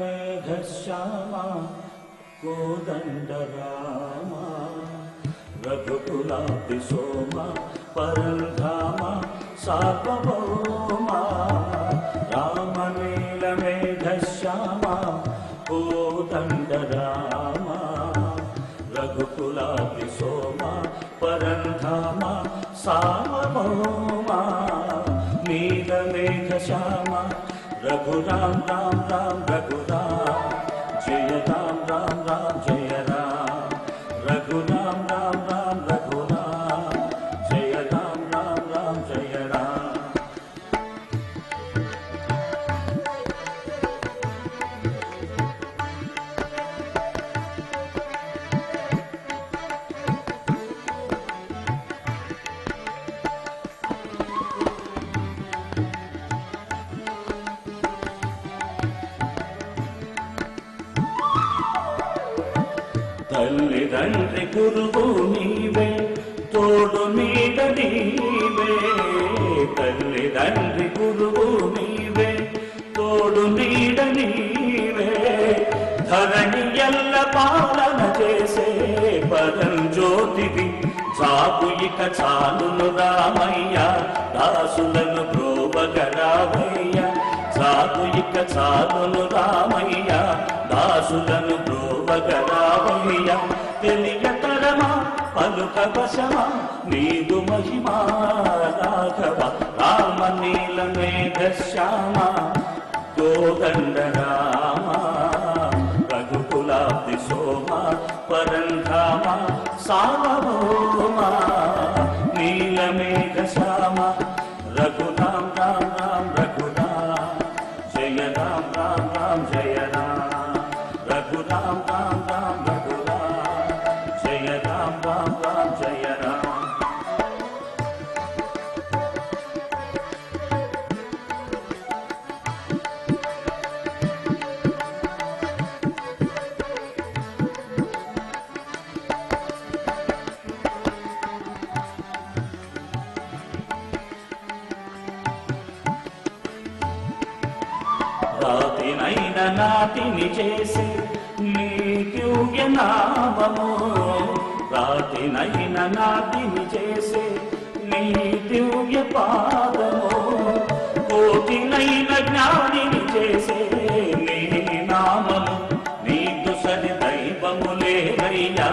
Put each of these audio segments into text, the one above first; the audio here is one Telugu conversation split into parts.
रामनीलमेघश्यामा कोदण्डरामा रघुकुलातिसोमा परन्धामा सार्वभौमा रामनीलमेघश्यामा कोदण्डरामा रघुकुलातिसोमा परन्धामा सार्वभौमा नीलमेघश्यामा रघुराम राम राम रघुराम जय राम राम राम जय राम रघुराम राम राम रघुराम जय राम राम राम जय राम తల్లిదండ్రి గురువు నీవే తోడు నీడ నీవే తల్లిదండ్రి గురువు నీవే తోడు నీడ నీవే ధరణి ఎల్ల పాలన చేసే పరంజ్యోతివి చాపు ఇక చాలును రామయ్య దాసులను బ్రోవగరావయ్య చాపు ఇక చాలును రామయ్య దాసులను బ్రోవగరావయ్య తెలియతరమా పలుక వశమా నీదు మహిమా రాఘవ రామ నీలమేఘశ్యామ కోదండరామ రఘుకులాబ్ది సోమ పరంధామ సార్వభౌమ నీలమేఘశ్యామ రఘురామ రామ రామ రఘురామ జయ రామ రామ రామ జయ రామ రఘురామ రామ రామ రఘురామ జయ రామ రామ రామ జయ రామ రాతినైన నాటిని చేసి నీ దివ్య నామము రాతినైన నాటిని చేసి నీ దివ్య పాదము కోటినైన జ్ఞానిని చేసే నీ నామము నీకు సరి దైవము లేదయ్యా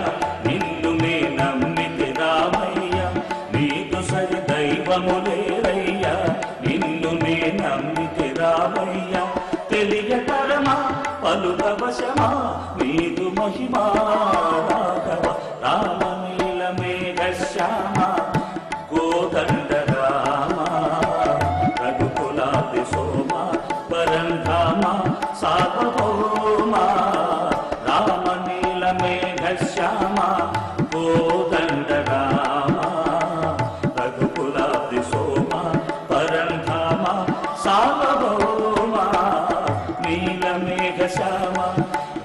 నిన్ను నే నమ్మితి రామయ్య నీకు సరి దైవము లేదయ్యా నిన్ను నే నమ్మితి రామయ్య తెలియతరమా పలుక వశమా నీదు మహిమా రాఘవ రామ నీలమేఘశ్యామ కోదండరామ రఘుకులాబ్ది సోమ పరంధామ సార్వభౌమ రామ నీలమేఘశ్యామ కోదండరామ రఘుకులాబ్ది సోమ పరంధామ సార్వభౌమ నీలమేఘశ్యామ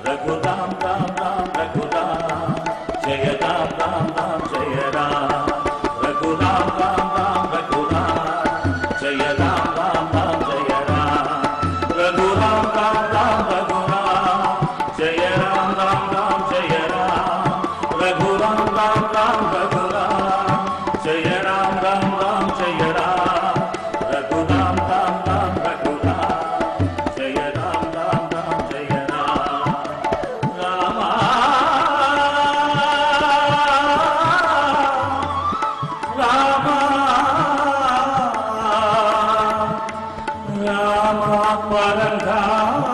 రఘురామ రామ రామ రఘురామ జయ రామ రామ రామ జయ రామ రఘురామ రామ రామ రఘురామ జయ రామ రామ రామ జయ రామ రఘురామ రామ రామ రఘురామ జయ రామ రామ రామ జయ రామ రఘురామ రామ రామ రఘురామ జయ రామ రామ రామ జయ రామ రఘురామ రామ రామ రఘురామ జయ రామ రామ రామ జయ రామ రామ రామ రామ పరంధామ